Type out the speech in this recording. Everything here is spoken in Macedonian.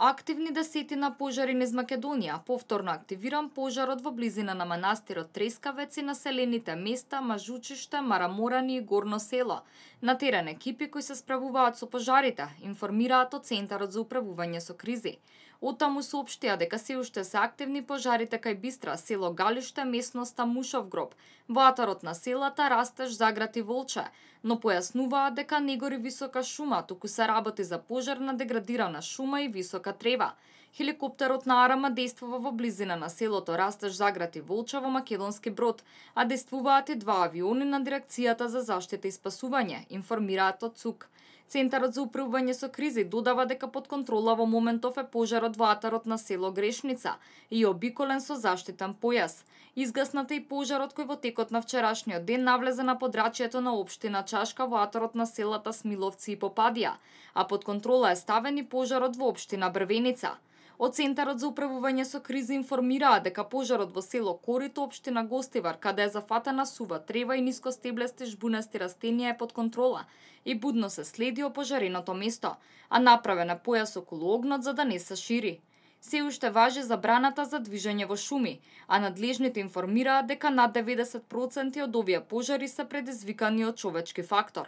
Активни десетина пожари низ Македонија, повторно активиран пожарот во близина на манастирот Трескавец и населените места Мажучиште, Мараморани и Горно село. На терен екипи кои се справуваат со пожарите, информираат од Центарот за управување со кризи. Оттаму соопштија дека се уште се активни пожарите кај Бистра, село Галиште, местноста Мушов гроб. Во атарот на селата Растеж, Заград и Волче, но појаснуваат дека не гори висока шума, туку се работи за пожар на деградирана шума и висока трева. Хеликоптерот на Арама действува во близина на селото Растеж, Заград и Волче во Македонски Брод, а действуваат и два авиони на Дирекцијата за заштита и спасување, информираат од ЦУК. Центарот за управување со кризи додава дека под контрола во моментов е пожарот во атарот на село Грешница и обиколен со заштитен појас. Изгаснате и пожарот кој во текот на вчерашниот ден навлезе на подрачјето на општина Чашка во атарот на селата Смиловци и Попадија, а под контрола е ставен и пожарот во општина Брвеница. Од Центарот за управување со кризи информираа дека пожарот во село Корито, општина Гостивар, каде е зафатена сува трева и нискостеблести жбунести растенија е под контрола и будно се следи опожареното место, а направен е појас околу огнот за да не се шири. Се уште важи забраната за движење во шуми, а надлежните информираат дека над 90% од овие пожари се предизвикани од човечки фактор.